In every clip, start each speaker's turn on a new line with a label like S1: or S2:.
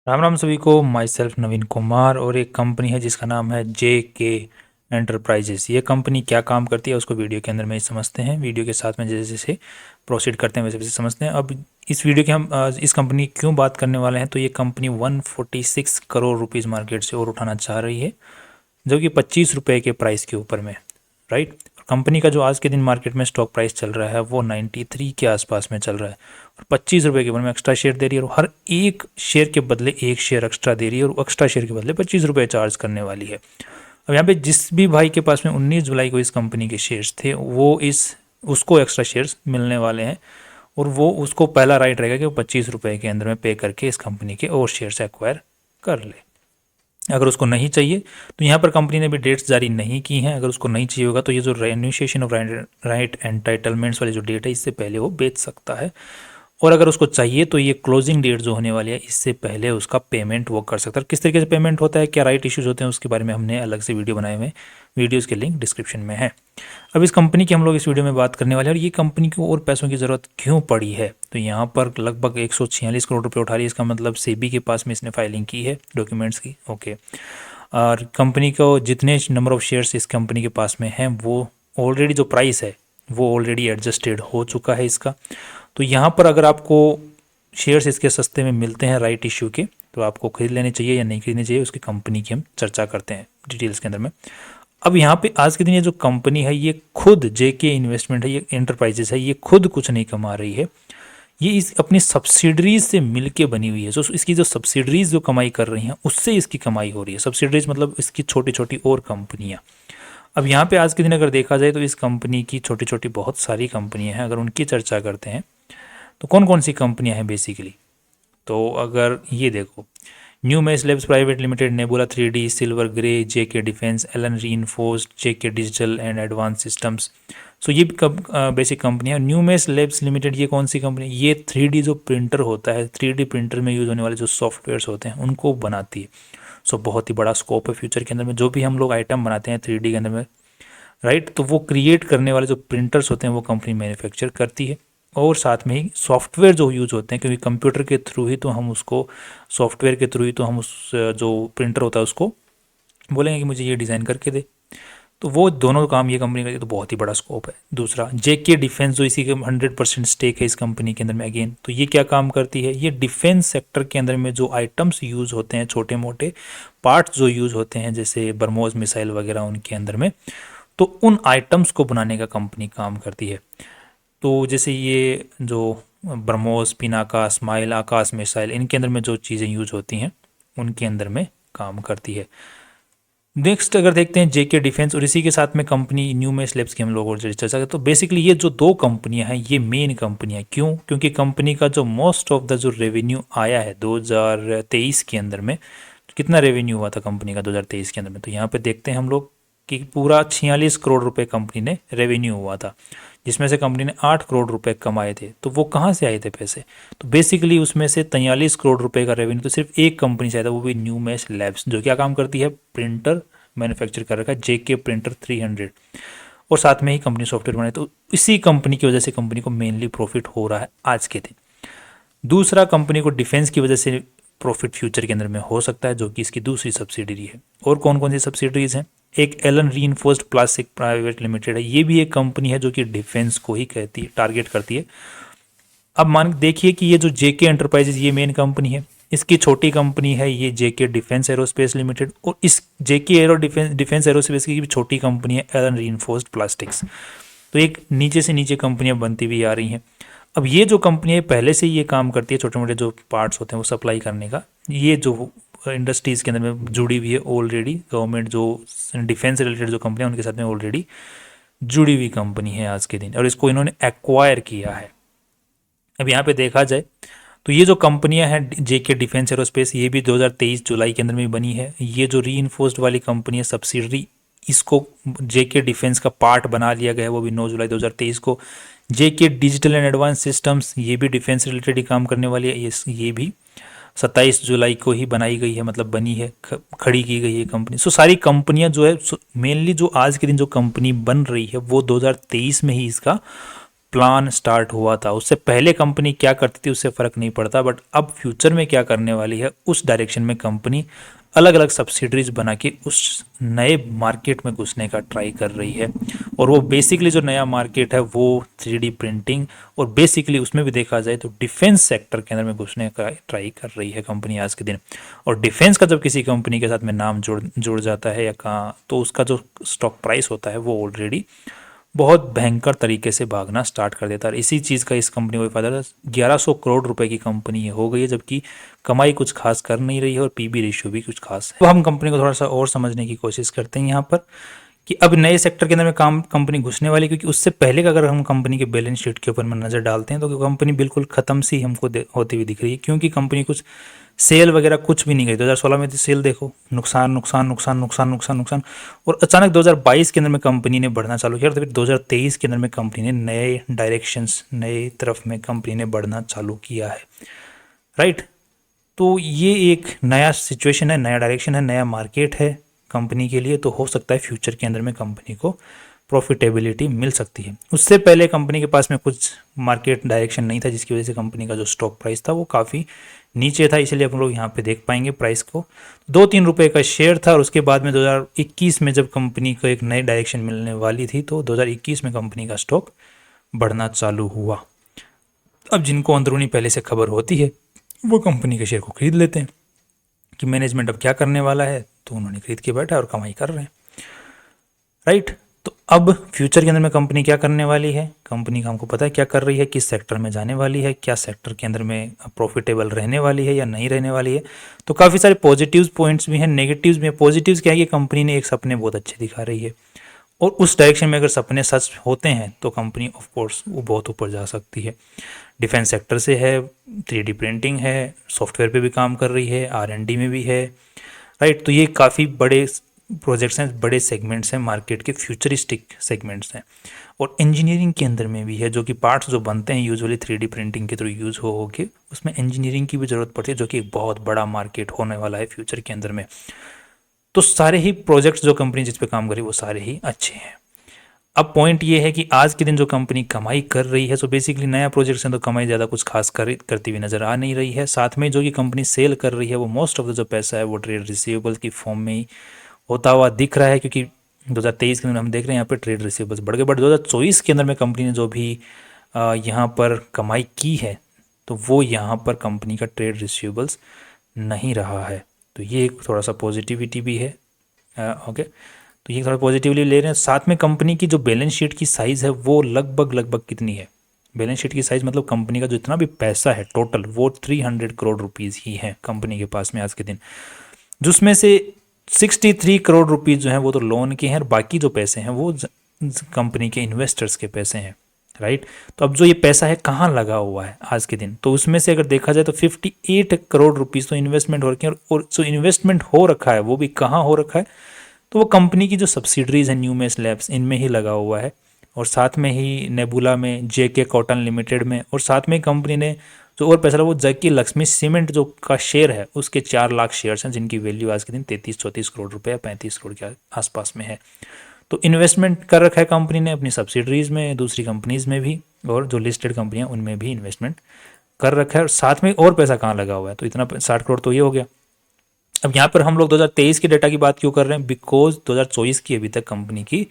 S1: राम राम सभी को। My self नवीन कुमार और एक कंपनी है जिसका नाम है जे के एंटरप्राइजेस। ये कंपनी क्या काम करती है उसको वीडियो के अंदर में ही समझते हैं। वीडियो के साथ में जैसे जैसे प्रोसीड करते हैं वैसे वैसे समझते हैं। अब इस वीडियो के हम इस कंपनी की क्यों बात करने वाले हैं, तो ये कंपनी 146 करोड़ रुपीज़ मार्केट से और उठाना चाह रही है, जो कि 25 रुपये के प्राइस के ऊपर में, राइट। कंपनी का जो आज के दिन मार्केट में स्टॉक प्राइस चल रहा है वो 93 के आसपास में चल रहा है और 25 रुपये के ऊपर में एक्स्ट्रा शेयर दे रही है और हर एक शेयर के बदले एक शेयर एक्स्ट्रा दे रही है और एक्स्ट्रा शेयर के बदले 25 रुपये चार्ज करने वाली है। अब यहाँ पे जिस भी भाई के पास में 19 जुलाई को इस कंपनी के शेयर्स थे वो उसको एक्स्ट्रा शेयर्स मिलने वाले हैं और वो उसको पहला राइट रहेगा कि वो 25 रुपये के अंदर में पे करके इस कंपनी के और शेयर्स एक्वायर कर ले। अगर उसको नहीं चाहिए तो यहाँ पर कंपनी ने भी डेट्स जारी नहीं की हैं। अगर उसको नहीं चाहिए होगा तो ये जो रेन्यूशिएशन ऑफ राइट एंटाइटलमेंट्स वाली जो डेट है इससे पहले वो बेच सकता है, और अगर उसको चाहिए तो ये क्लोजिंग डेट जो होने वाली है इससे पहले उसका पेमेंट वो कर सकता है। किस तरीके से पेमेंट होता है, क्या राइट इश्यूज होते हैं, उसके बारे में हमने अलग से वीडियो बनाए हुए हैं, वीडियोज़ के लिंक डिस्क्रिप्शन में है। अब इस कंपनी की हम लोग इस वीडियो में बात करने वाले हैं और ये कंपनी को और पैसों की ज़रूरत क्यों पड़ी है। तो यहाँ पर लगभग 146 करोड़ रुपये उठा रही है, इसका मतलब सेबी के पास में इसने फाइलिंग की है डॉक्यूमेंट्स की, ओके। और कंपनी को जितने नंबर ऑफ शेयर्स इस कंपनी के पास में हैं वो ऑलरेडी जो प्राइस है वो ऑलरेडी एडजस्टेड हो चुका है इसका। तो यहाँ पर अगर आपको शेयर्स इसके सस्ते में मिलते हैं राइट इश्यू के तो आपको खरीद लेने चाहिए या नहीं खरीदने चाहिए, उसकी कंपनी की हम चर्चा करते हैं डिटेल्स के अंदर में। अब यहाँ पे आज के दिन ये जो कंपनी है ये खुद जेके इन्वेस्टमेंट है, ये एंटरप्राइजेस है, ये खुद कुछ नहीं कमा रही है, ये इस अपनी सब्सिडरीज से मिलके बनी हुई है। जो इसकी जो सब्सिडरीज जो कमाई कर रही हैं उससे इसकी कमाई हो रही है। सब्सिडरीज मतलब इसकी छोटी छोटी और कंपनियां। अब यहाँ पे आज के दिन अगर देखा जाए तो इस कंपनी की छोटी छोटी बहुत सारी कंपनियां हैं। अगर उनकी चर्चा करते हैं तो कौन कौन सी कंपनियां हैं बेसिकली, तो अगर ये देखो, New Mess Labs Private Limited, Nebula 3D, Silver Grey, JK Defence, Alan Reinforced, JK Digital and Advance Systems. So ये बेसिक कंपनी है। न्यू मेस लैब्स लिमिटेड ये कौन सी कंपनी है, ये 3D जो प्रिंटर होता है, 3D प्रिंटर में यूज़ होने वाले जो सॉफ्टवेयर्स होते हैं उनको बनाती है। सो बहुत ही बड़ा स्कोप है फ्यूचर के अंदर में। जो भी हम लोग आइटम बनाते हैं 3D के अंदर में, राइट, तो वो क्रिएट करने वाले जो प्रिंटर्स होते हैं वो कंपनी मैन्युफैक्चर करती है। और साथ में ही सॉफ्टवेयर जो यूज़ होते हैं, क्योंकि कंप्यूटर के थ्रू ही तो हम उसको, सॉफ्टवेयर के थ्रू ही तो हम उस जो प्रिंटर होता है उसको बोलेंगे कि मुझे ये डिज़ाइन करके दे। तो वो दोनों काम ये कंपनी करती है, तो बहुत ही बड़ा स्कोप है। दूसरा जेके डिफेंस, जो इसी के 100% स्टेक है इस कंपनी के अंदर में, अगेन तो ये क्या काम करती है, ये डिफेंस सेक्टर के अंदर में जो आइटम्स यूज़ होते हैं, छोटे मोटे पार्ट्स जो यूज़ होते हैं जैसे बर्मोज मिसाइल वगैरह, उनके अंदर में तो उन आइटम्स को बनाने का कंपनी काम करती है। तो जैसे ये जो ब्रह्मोस, पिनाका, स्माइल, आकाश मिसाइल, इनके अंदर में जो चीज़ें यूज होती हैं उनके अंदर में काम करती है। नेक्स्ट अगर देखते हैं जेके डिफेंस, और इसी के साथ में कंपनी न्यू मेस लैब्स की हम लोग और चर्चा करें तो बेसिकली ये जो दो कंपनियां हैं ये मेन कंपनियां, क्यों, क्योंकि कंपनी का जो मोस्ट ऑफ द जो रेवेन्यू आया है 2023 के अंदर में, कितना रेवेन्यू हुआ था कंपनी का 2023 के अंदर में, तो यहाँ पे देखते हैं हम लोग कि पूरा 46 करोड़ रुपए कंपनी ने रेवेन्यू हुआ था, जिसमें से कंपनी ने 8 करोड़ रुपए कमाए थे। तो वो कहाँ से आए थे पैसे, तो बेसिकली उसमें से 43 करोड़ रुपए का रेवेन्यू तो सिर्फ एक कंपनी से आया था, वो भी न्यू मेस लैब्स, जो क्या काम करती है, प्रिंटर मैन्युफैक्चर कर रखा है, जेके प्रिंटर 300, और साथ में ही कंपनी सॉफ्टवेयर बनाए। तो इसी कंपनी की वजह से कंपनी को मेनली प्रॉफिट हो रहा है आज के दिन। दूसरा, कंपनी को डिफेंस की वजह से प्रॉफिट फ्यूचर के अंदर में हो सकता है, जो कि इसकी दूसरी सब्सिडरी है। और कौन कौन सी सब्सिडरीज हैं, एक Allen reinforced plastic private limited है, ये भी एक कंपनी है जो कि डिफेंस को ही कहती है, टारगेट करती है। अब मान देखिए कि ये जो जेके एंटरप्राइजेज ये मेन कंपनी है, इसकी छोटी कंपनी है ये जेके डिफेंस एरोस्पेस लिमिटेड, और इस जेके एरो डिफेंस एरोस्पेस की भी छोटी कंपनी है एलन रीइंफोर्स्ड प्लास्टिक्स। तो एक नीचे से नीचे कंपनियां बनती हुई आ रही हैं। अब ये जो कंपनी है पहले से ये काम करती है छोटे मोटे जो पार्ट्स होते हैं वो सप्लाई करने का, ये जो इंडस्ट्रीज़ के अंदर में जुड़ी हुई है ऑलरेडी, गवर्नमेंट जो डिफेंस रिलेटेड जो कंपनी है उनके साथ में ऑलरेडी जुड़ी हुई कंपनी है आज के दिन, और इसको इन्होंने एक्वायर किया है। अब यहाँ पे देखा जाए तो ये जो कंपनियां हैं जेके डिफेंस एरोस्पेस, ये भी 2023 जुलाई के अंदर में बनी है। ये जो रीइंफोर्स्ड वाली कंपनी है सब्सिडरी, इसको जेके डिफेंस का पार्ट बना लिया गया है, वो भी 9 जुलाई 2023 को। जेके डिजिटल एंड एडवांस सिस्टम्स, ये भी डिफेंस रिलेटेड ही काम करने वाली है, ये भी 27 जुलाई को ही बनाई गई है, मतलब बनी है, खड़ी की गई है कंपनी। सो सारी कंपनियां जो है मेनली जो आज के दिन जो कंपनी बन रही है वो 2023 में ही इसका प्लान स्टार्ट हुआ था, उससे पहले कंपनी क्या करती थी उससे फ़र्क नहीं पड़ता, बट अब फ्यूचर में क्या करने वाली है उस डायरेक्शन में कंपनी अलग अलग सब्सिडरीज बना के उस नए मार्केट में घुसने का ट्राई कर रही है। और वो बेसिकली जो नया मार्केट है वो 3D प्रिंटिंग, और बेसिकली उसमें भी देखा जाए तो डिफेंस सेक्टर के अंदर में घुसने का ट्राई कर रही है कंपनी आज के दिन। और डिफेंस का जब किसी कंपनी के साथ में नाम जुड़ जाता है या कहाँ, तो उसका जो स्टॉक प्राइस होता है वो ऑलरेडी बहुत भयंकर तरीके से भागना स्टार्ट कर देता है। इसी चीज़ का इस कंपनी को फायदा था। 1100 करोड़ रुपए की कंपनी हो गई है, जबकि कमाई कुछ खास कर नहीं रही है और पीबी रेशियो भी कुछ खास है। तो हम कंपनी को थोड़ा सा और समझने की कोशिश करते हैं यहाँ पर कि अब नए सेक्टर के अंदर में काम कंपनी घुसने वाली, क्योंकि उससे पहले का अगर हम कंपनी के बैलेंस शीट के ऊपर में नज़र डालते हैं तो कंपनी बिल्कुल ख़त्म सी हमको होती हुई दिख रही है, क्योंकि कंपनी कुछ सेल वगैरह कुछ भी नहीं गई। 2016 में तो सेल देखो, नुकसान नुकसान नुकसान नुकसान नुकसान नुकसान, और अचानक 2022 के अंदर में कंपनी ने बढ़ना चालू किया, और फिर 2023 के अंदर में कंपनी ने नए डायरेक्शंस, नए तरफ में कंपनी ने बढ़ना चालू किया है, राइट। तो ये एक नया सिचुएशन है, नया डायरेक्शन है, नया मार्केट है कंपनी के लिए। तो हो सकता है फ्यूचर के अंदर में कंपनी को प्रॉफिटेबिलिटी मिल सकती है। उससे पहले कंपनी के पास में कुछ मार्केट डायरेक्शन नहीं था, जिसकी वजह से कंपनी का जो स्टॉक प्राइस था वो काफ़ी नीचे था, इसलिए हम लोग यहाँ पे देख पाएंगे प्राइस को 2-3 रुपए का शेयर था। और उसके बाद में 2021 में जब कंपनी को एक नई डायरेक्शन मिलने वाली थी तो 2021 में कंपनी का स्टॉक बढ़ना चालू हुआ। अब जिनको अंदरूनी पहले से खबर होती है वो कंपनी के शेयर को खरीद लेते हैं कि मैनेजमेंट अब क्या करने वाला है, तो उन्होंने खरीद के बैठा और कमाई कर रहे हैं, राइट। तो अब फ्यूचर के अंदर में कंपनी क्या करने वाली है, कंपनी का हमको पता है क्या कर रही है, किस सेक्टर में जाने वाली है, क्या सेक्टर के अंदर में प्रॉफिटेबल रहने वाली है या नहीं रहने वाली है। तो काफ़ी सारे पॉजिटिव पॉइंट्स भी हैं, नेगेटिव्स भी हैं। पॉजिटिव्स क्या है कि कंपनी ने एक सपने बहुत अच्छे दिखा रही है, और उस डायरेक्शन में अगर सपने सच होते हैं तो कंपनी ऑफ कोर्स वो बहुत ऊपर जा सकती है। डिफेंस सेक्टर से है, 3D प्रिंटिंग है, सॉफ्टवेयर पे भी काम कर रही है, R&D में भी है, राइट। तो ये काफ़ी बड़े प्रोजेक्ट्स हैं, बड़े सेगमेंट्स हैं, मार्केट के फ्यूचरिस्टिक सेगमेंट्स हैं। और इंजीनियरिंग के अंदर में भी है, जो कि पार्ट्स जो बनते हैं यूजुअली 3D प्रिंटिंग के थ्रू यूज़ हो के उसमें इंजीनियरिंग की भी ज़रूरत पड़ती है, जो कि एक बहुत बड़ा मार्केट होने वाला है फ्यूचर के अंदर में। तो सारे ही प्रोजेक्ट्स जो कंपनी जिस पे काम कर रही है वो सारे ही अच्छे हैं। अब पॉइंट ये है कि आज के दिन जो कंपनी कमाई कर रही है, सो बेसिकली नया प्रोजेक्ट्स हैं तो कमाई ज़्यादा कुछ खास करती हुई नज़र आ नहीं रही है। साथ में जो कि कंपनी सेल कर रही है वो मोस्ट ऑफ द जो पैसा है वो ट्रेड रिसीवेबल्स की फॉर्म में ही होता हुआ दिख रहा है, क्योंकि 2023 के अंदर हम देख रहे हैं यहाँ पे ट्रेड रिसीवेबल्स बढ़ गए। बट 2024 के अंदर में कंपनी ने जो भी यहाँ पर कमाई की है तो वो यहाँ पर कंपनी का ट्रेड रिसीवेबल्स नहीं रहा है। तो ये एक थोड़ा सा पॉजिटिविटी भी है, ओके। तो ये थोड़ा पॉजिटिवली ले रहे हैं। साथ में कंपनी की जो बैलेंस शीट की साइज़ है वो लगभग कितनी है, बैलेंस शीट की साइज़ मतलब कंपनी का जितना भी पैसा है टोटल वो 300 करोड़ रुपीज़ ही है कंपनी के पास में आज के दिन, जिसमें से 63 करोड़ रुपीज़ जो हैं वो तो लोन के हैं, और बाकी जो पैसे हैं वो कंपनी के इन्वेस्टर्स के पैसे हैं, राइट। तो अब जो ये पैसा है कहाँ लगा हुआ है आज के दिन, तो उसमें से अगर देखा जाए तो 58 करोड़ रुपीज़ तो इन्वेस्टमेंट हो रखे हैं, और जो इन्वेस्टमेंट हो रखा है वो भी कहाँ हो रखा है, तो वो कंपनी की जो सब्सिडरीज हैं न्यूमेस लैब्स इनमें ही लगा हुआ है, और साथ में ही नेबुला में, जेके कॉटन लिमिटेड में, और साथ में कंपनी ने जो और पैसा वो जेके लक्ष्मी सीमेंट जो का शेयर है उसके 4 लाख शेयर्स हैं, जिनकी वैल्यू आज के दिन 33-34 करोड़ रुपए या 35 करोड़ के आसपास में है। तो इन्वेस्टमेंट कर रखा है कंपनी ने अपनी सब्सिडरीज में, दूसरी कंपनीज में भी, और जो लिस्टेड कंपनियां उनमें भी इन्वेस्टमेंट कर रखा है। और साथ में और पैसा कहाँ लगा हुआ है, तो इतना 60 करोड़ तो ये हो गया। अब यहाँ पर हम लोग 2023 के डेटा की बात क्यों कर रहे हैं, बिकॉज 2024 की अभी तक कंपनी की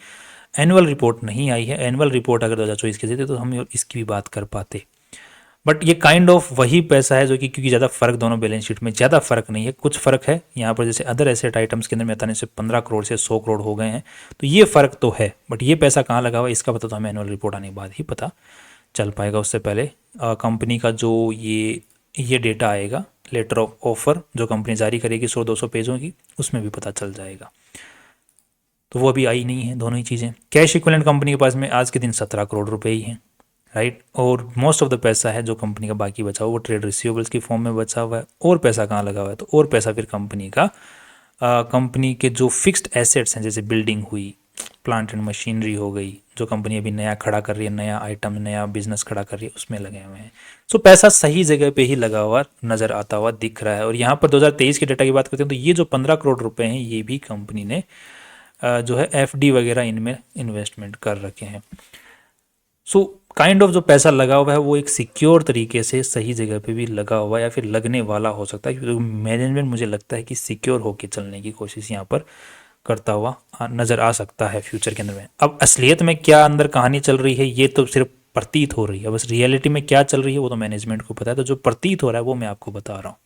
S1: एनुअल रिपोर्ट नहीं आई है। एनुअल रिपोर्ट अगर 2024 की देते तो हम इसकी भी बात कर पाते, बट ये काइंड ऑफ वही पैसा है जो कि, क्योंकि ज़्यादा फर्क दोनों बैलेंस शीट में ज़्यादा फर्क नहीं है, कुछ फर्क है यहाँ पर, जैसे अदर एसेट आइटम्स के अंदर में बताने से 15 करोड़ से 100 करोड़ हो गए हैं, तो ये फर्क तो है। बट ये पैसा कहाँ लगा हुआ है इसका पता तो हमें एनुअल रिपोर्ट आने के बाद ही पता चल पाएगा। उससे पहले कंपनी का जो ये डेटा आएगा, लेटर ऑफ ऑफर जो कंपनी जारी करेगी 100-200 पेजों की, उसमें भी पता चल जाएगा। तो वो अभी आई नहीं है दोनों ही चीज़ें। कैश इक्विवेलेंट कंपनी के पास में आज के दिन 17 करोड़ रुपए ही हैं, राइट। और मोस्ट ऑफ द पैसा है जो कंपनी का बाकी बचा हुआ वो ट्रेड रिसीवेबल्स की फॉर्म में बचा हुआ है। और पैसा कहाँ लगा हुआ है, तो और पैसा फिर कंपनी का कंपनी के जो फिक्स्ड एसेट्स हैं, जैसे बिल्डिंग हुई, प्लांट एंड मशीनरी हो गई, जो कंपनी अभी नया खड़ा कर रही है, नया आइटम, नया बिजनेस खड़ा कर रही है, उसमें लगे हुए हैं। सो पैसा सही जगह पे ही लगा हुआ नज़र आता हुआ दिख रहा है। और यहाँ पर 2023 के डेटा की बात करते हैं तो ये जो 15 करोड़ रुपए हैं ये भी कंपनी ने जो है FD वगैरह इनमें इन्वेस्टमेंट कर रखे हैं। सो काइंड ऑफ जो पैसा लगा हुआ है वो एक सिक्योर तरीके से सही जगह पे भी लगा हुआ है या फिर लगने वाला हो सकता है, क्योंकि मैनेजमेंट मुझे लगता है कि सिक्योर होकर चलने की कोशिश यहाँ पर करता हुआ नज़र आ सकता है फ्यूचर के अंदर में। अब असलियत में क्या अंदर कहानी चल रही है ये तो सिर्फ प्रतीत हो रही है, बस रियलिटी में क्या चल रही है वो तो मैनेजमेंट को पता है। तो जो प्रतीत हो रहा है वो मैं आपको बता रहा हूँ,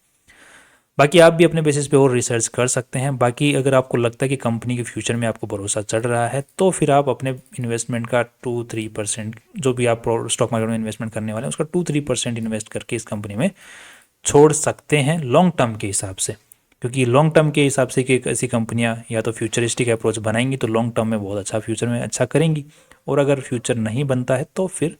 S1: बाकी आप भी अपने बेसिस पे और रिसर्च कर सकते हैं। बाकी अगर आपको लगता है कि कंपनी के फ्यूचर में आपको भरोसा चढ़ रहा है तो फिर आप अपने इन्वेस्टमेंट का 2-3% जो भी आप स्टॉक मार्केट में इन्वेस्टमेंट करने वाले हैं उसका 2-3% इन्वेस्ट करके इस कंपनी में छोड़ सकते हैं लॉन्ग टर्म के हिसाब से, क्योंकि लॉन्ग टर्म के हिसाब से कि ऐसी कंपनियां या तो फ्यूचरिस्टिक अप्रोच बनाएंगी तो लॉन्ग टर्म में बहुत अच्छा फ्यूचर में अच्छा करेंगी, और अगर फ्यूचर नहीं बनता है तो फिर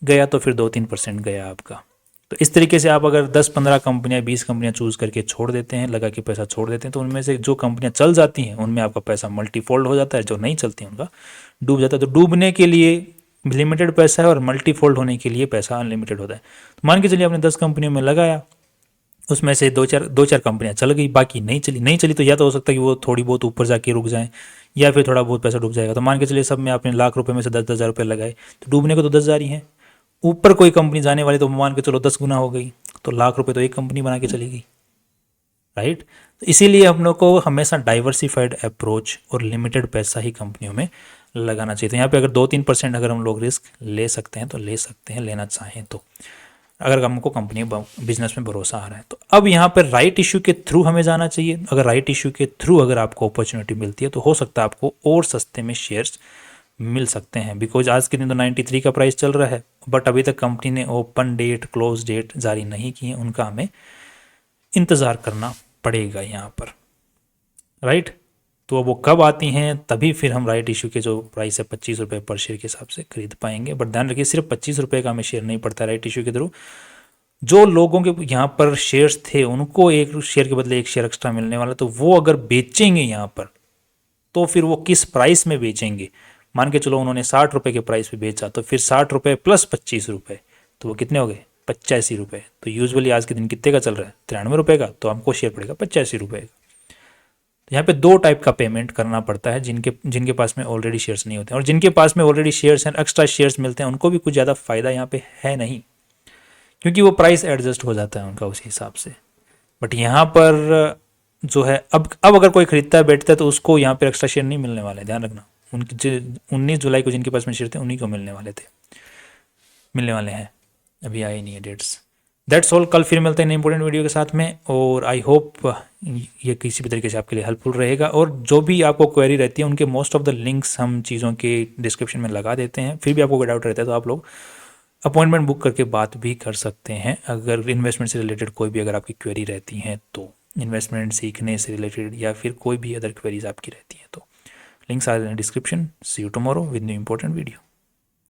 S1: गया, तो फिर 2-3% गया आपका। तो इस तरीके से आप अगर 10-15 कंपनियां 20 कंपनियां चूज करके छोड़ देते हैं, लगा के पैसा छोड़ देते हैं, तो उनमें से जो कंपनियां चल जाती हैं उनमें आपका पैसा मल्टीफोल्ड हो जाता है, जो नहीं चलती हैं उनका डूब जाता है। तो डूबने के लिए लिमिटेड पैसा है और मल्टीफोल्ड होने के लिए पैसा अनलिमिटेड होता है। तो मान के चलिए आपने 10 कंपनियों में लगाया, उसमें से दो चार कंपनियां चल गई, बाकी नहीं चली तो या तो हो सकता है कि वो थोड़ी बहुत ऊपर जाके रुक जाए या फिर थोड़ा बहुत पैसा डूब जाएगा। तो मान के चलिए सब में आपने लाख रुपए में से 10,000 रुपये लगाए, तो डूबने को तो 10,000 ही हैं, ऊपर कोई कंपनी जाने वाली तो मान के चलो 10 गुना हो गई, तो लाख रुपए तो एक कंपनी बना के चली गई, राइट। तो इसीलिए हम लोग को हमेशा डाइवर्सिफाइड अप्रोच और लिमिटेड पैसा ही कंपनियों में लगाना चाहिए। तो यहाँ पे अगर 2-3% अगर हम लोग रिस्क ले सकते हैं तो ले सकते हैं, लेना चाहें तो, अगर हमको कंपनी बिजनेस में भरोसा आ रहा है। तो अब यहाँ पर राइट इशू के थ्रू हमें जाना चाहिए। अगर राइट इशू के थ्रू अगर आपको अपॉर्चुनिटी मिलती है तो हो सकता है आपको और सस्ते में शेयर्स मिल सकते हैं, बिकॉज आज के दिन तो 93 का प्राइस चल रहा है, बट अभी तक कंपनी ने ओपन डेट क्लोज डेट जारी नहीं की है, उनका हमें इंतज़ार करना पड़ेगा यहाँ पर, राइट। तो वो कब आती हैं तभी फिर हम राइट इशू के जो प्राइस है 25 रुपये पर शेयर के हिसाब से खरीद पाएंगे। बट ध्यान रखिए सिर्फ 25 रुपये का हमें शेयर नहीं पड़ता राइट इशू के थ्रू, जो लोगों के यहाँ पर शेयर्स थे उनको एक शेयर के बदले एक शेयर एक्स्ट्रा मिलने वाला, तो वो अगर बेचेंगे यहाँ पर तो फिर वो किस प्राइस में बेचेंगे। मान के चलो उन्होंने 60 रुपये के प्राइस पे बेचा, तो फिर 60 रुपये प्लस 25 रुपये तो वो कितने हो गए 85 रुपये। तो यूजुअली आज के दिन कितने का चल रहा है 93 रुपये का, तो हमको शेयर पड़ेगा 85 रुपये का। तो यहाँ पे दो टाइप का पेमेंट करना पड़ता है, जिनके पास में ऑलरेडी शेयर्स नहीं होते हैं, और जिनके पास में ऑलरेडी शेयर्स हैं एक्स्ट्रा शेयर्स मिलते हैं उनको भी कुछ ज़्यादा फायदा यहाँ पे है नहीं, क्योंकि वो प्राइस एडजस्ट हो जाता है उनका उसी हिसाब से। बट यहाँ पर जो है अब अगर कोई खरीदता है बैठता है तो उसको यहाँ पर एक्स्ट्रा शेयर नहीं मिलने वाले, ध्यान रखना। उनकी 19 जुलाई को जिनके पास में शेयर थे उन्हीं को मिलने वाले हैं, अभी आए नहीं है डेट्स। दैट्स ऑल, कल फिर मिलते हैं इंपॉर्टेंट वीडियो के साथ में, और आई होप ये किसी भी तरीके से आपके लिए हेल्पफुल रहेगा। और जो भी आपको क्वेरी रहती है उनके मोस्ट ऑफ द लिंक्स हम चीज़ों के डिस्क्रिप्शन में लगा देते हैं। फिर भी आपको कोई डाउट रहता है तो आप लोग अपॉइंटमेंट बुक करके बात भी कर सकते हैं, अगर इन्वेस्टमेंट से रिलेटेड कोई भी अगर आपकी क्वेरी रहती हैं तो, इन्वेस्टमेंट सीखने से रिलेटेड या फिर कोई भी अदर क्वेरीज आपकी रहती हैं तो। Links are in description. See you tomorrow with new important video.